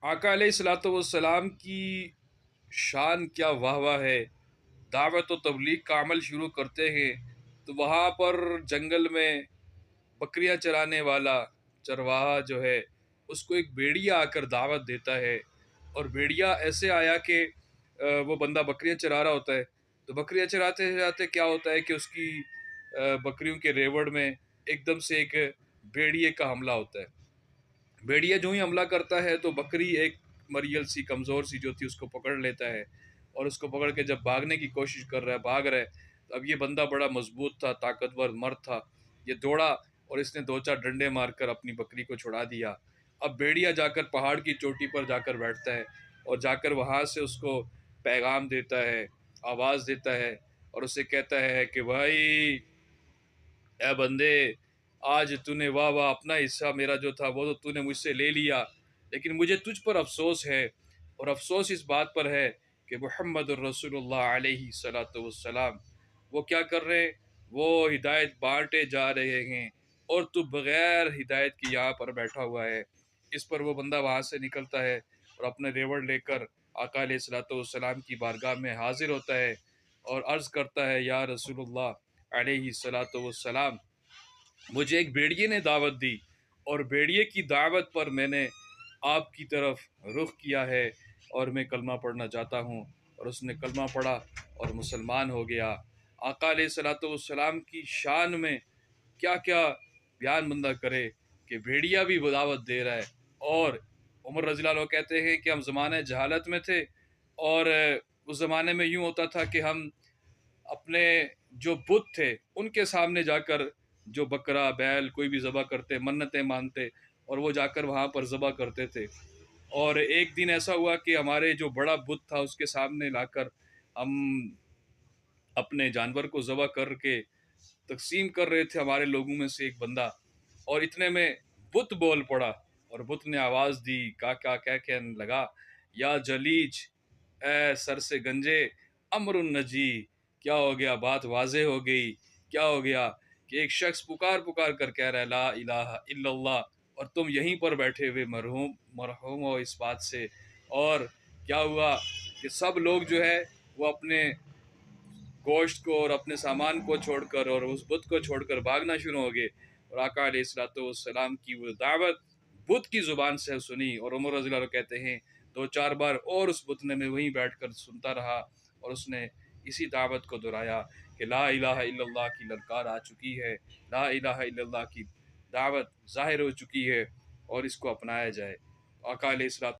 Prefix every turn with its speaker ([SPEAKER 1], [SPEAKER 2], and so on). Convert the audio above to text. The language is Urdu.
[SPEAKER 1] آقا علیہ الصلوۃ والسلام کی شان کیا واہ واہ ہے۔ دعوت و تبلیغ کا عمل شروع کرتے ہیں تو وہاں پر جنگل میں بکریاں چرانے والا چرواہا جو ہے اس کو ایک بھیڑیا آ کر دعوت دیتا ہے، اور بھیڑیا ایسے آیا کہ وہ بندہ بکریاں چرا رہا ہوتا ہے، تو بکریاں چراتے چراتے کیا ہوتا ہے کہ اس کی بکریوں کے ریوڑ میں ایک دم سے ایک بھیڑیے کا حملہ ہوتا ہے۔ بھیڑیا جو ہی حملہ کرتا ہے تو بکری ایک مریل سی کمزور سی جو تھی اس کو پکڑ لیتا ہے، اور اس کو پکڑ کے جب بھاگنے کی کوشش کر رہا ہے، بھاگ رہا ہے، تو اب یہ بندہ بڑا مضبوط تھا، طاقتور مرد تھا، یہ دوڑا اور اس نے دو چار ڈنڈے مار کر اپنی بکری کو چھڑا دیا۔ اب بھیڑیا جا کر پہاڑ کی چوٹی پر جا کر بیٹھتا ہے، اور جا کر وہاں سے اس کو پیغام دیتا ہے، آواز دیتا ہے، اور اسے کہتا ہے کہ بھائی، اے بندے، آج تو نے واہ واہ اپنا حصہ میرا جو تھا وہ تو نے مجھ سے لے لیا، لیکن مجھے تجھ پر افسوس ہے، اور افسوس اس بات پر ہے کہ محمد الرسول اللہ علیہ صلاۃ والسلام وہ کیا کر رہے ہیں؟ وہ ہدایت بانٹے جا رہے ہیں، اور تو بغیر ہدایت کی یہاں پر بیٹھا ہوا ہے۔ اس پر وہ بندہ وہاں سے نکلتا ہے اور اپنے ریوڑ لے کر آقا علیہ الصلوۃ والسلام کی بارگاہ میں حاضر ہوتا ہے، اور عرض کرتا ہے، یا رسول اللہ علیہ الصلوۃ والسلام، مجھے ایک بھیڑیے نے دعوت دی، اور بھیڑیے کی دعوت پر میں نے آپ کی طرف رخ کیا ہے، اور میں کلمہ پڑھنا چاہتا ہوں۔ اور اس نے کلمہ پڑھا اور مسلمان ہو گیا۔ آقا علیہ الصلوۃ والسلام کی شان میں کیا کیا بیان بندہ کرے کہ بھیڑیا بھی دعوت دے رہا ہے، اور عمر رضی اللہ عنہ کہتے ہیں کہ ہم زمانہ جہالت میں تھے، اور اس زمانے میں یوں ہوتا تھا کہ ہم اپنے جو بت تھے ان کے سامنے جا کر جو بکرا بیل کوئی بھی ذبح کرتے، منتیں مانتے، اور وہ جا کر وہاں پر ذبح کرتے تھے۔ اور ایک دن ایسا ہوا کہ ہمارے جو بڑا بت تھا اس کے سامنے لا کر ہم اپنے جانور کو ذبح کر کے تقسیم کر رہے تھے، ہمارے لوگوں میں سے ایک بندہ، اور اتنے میں بت بول پڑا، اور بت نے آواز دی، کہنے لگا، یا جلیج، اے سر سے گنجے، امر النجی، کیا ہو گیا؟ بات واضح ہو گئی۔ کیا ہو گیا کہ ایک شخص پکار پکار کر کہہ رہا ہے لا الہ الا اللہ، اور تم یہیں پر بیٹھے ہوئے مرحوم ہو اس بات سے۔ اور کیا ہوا کہ سب لوگ جو ہے وہ اپنے گوشت کو اور اپنے سامان کو چھوڑ کر اور اس بت کو چھوڑ کر بھاگنا شروع ہو گئے، اور آقا علیہ الصلوۃ والسلام کی وہ دعوت بت کی زبان سے سنی۔ اور عمر رضی اللہ عنہ کہتے ہیں دو چار بار اور اس بت نے میں وہیں بیٹھ کر سنتا رہا، اور اس نے اسی دعوت کو دہرایا کہ لا الہ الا اللہ کی للکار آ چکی ہے، لا الہ الا اللہ کی دعوت ظاہر ہو چکی ہے، اور اس کو اپنایا جائے۔ آقا علیہ الصلوۃ